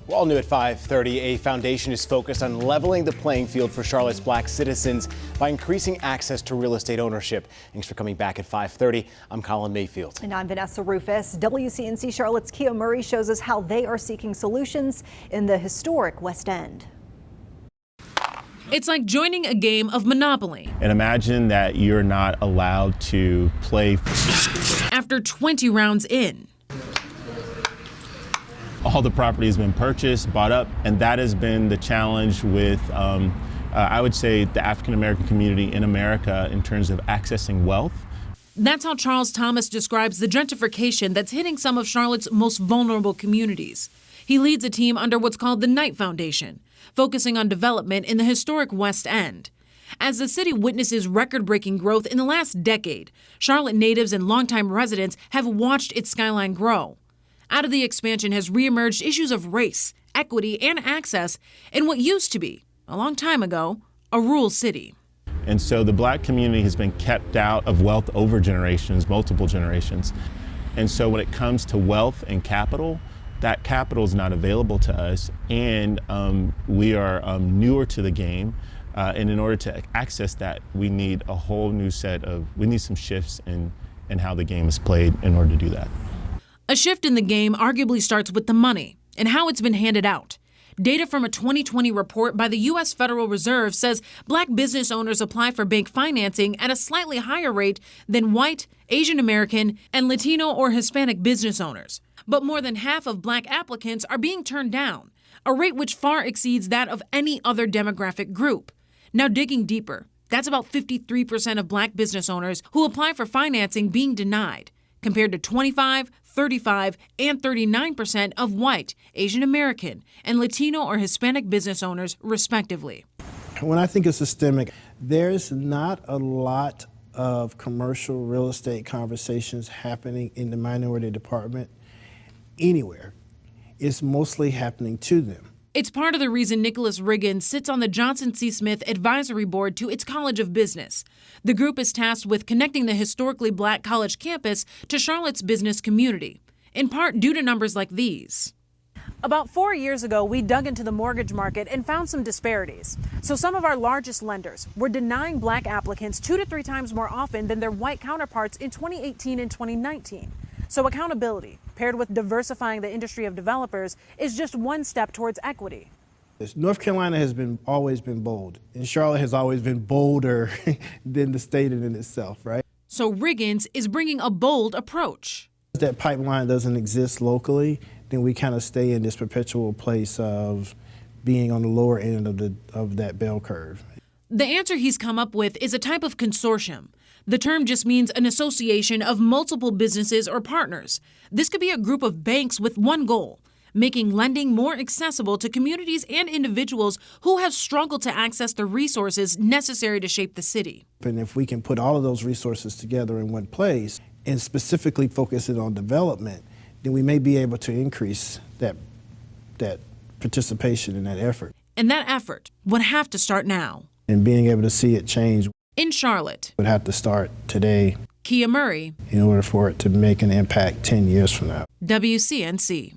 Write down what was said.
All new at 5:30, a foundation is focused on leveling the playing field for Charlotte's black citizens by increasing access to real estate ownership. Thanks for coming back at 5:30. I'm Colin Mayfield. And I'm Vanessa Rufus. WCNC Charlotte's Kia Murray shows us how they are seeking solutions in the historic West End. It's like joining a game of Monopoly. And imagine that you're not allowed to play. After 20 rounds in, all the property has been purchased, bought up, and that has been the challenge with, I would say, the African-American community in America in terms of accessing wealth. That's how Charles Thomas describes the gentrification that's hitting some of Charlotte's most vulnerable communities. He leads a team under what's called the Knight Foundation, focusing on development in the historic West End. As the city witnesses record-breaking growth in the last decade, Charlotte natives and longtime residents have watched its skyline grow. Out of the expansion has reemerged issues of race, equity, and access in what used to be, a long time ago, a rural city. And so the black community has been kept out of wealth over generations, multiple generations. And so when it comes to wealth and capital, that capital is not available to us, and we are newer to the game. And in order to access that, we need a whole new we need some shifts in how the game is played in order to do that. A shift in the game arguably starts with the money and how it's been handed out. Data from a 2020 report by the U.S. Federal Reserve says black business owners apply for bank financing at a slightly higher rate than white, Asian American, and Latino or Hispanic business owners. But more than half of black applicants are being turned down, a rate which far exceeds that of any other demographic group. Now digging deeper, that's about 53% of black business owners who apply for financing being denied, compared to 25, 35, and 39% of white, Asian American, and Latino or Hispanic business owners, respectively. When I think of systemic, there's not a lot of commercial real estate conversations happening in the minority department anywhere. It's mostly happening to them. It's part of the reason Nicholas Riggins sits on the Johnson C. Smith Advisory Board to its College of Business. The group is tasked with connecting the historically black college campus to Charlotte's business community, in part due to numbers like these. About 4 years ago, we dug into the mortgage market and found some disparities. So some of our largest lenders were denying black applicants 2 to 3 times more often than their white counterparts in 2018 and 2019. So accountability, paired with diversifying the industry of developers, is just one step towards equity. North Carolina has always been bold, and Charlotte has always been bolder than the state in itself, right? So Riggins is bringing a bold approach. If that pipeline doesn't exist locally, then we kind of stay in this perpetual place of being on the lower end of that bell curve. The answer he's come up with is a type of consortium. The term just means an association of multiple businesses or partners. This could be a group of banks with one goal: making lending more accessible to communities and individuals who have struggled to access the resources necessary to shape the city. And if we can put all of those resources together in one place and specifically focus it on development, then we may be able to increase that participation in that effort. And that effort would have to start now. And being able to see it change in Charlotte would have to start today. Kia Murray, in order for it to make an impact 10 years from now. WCNC.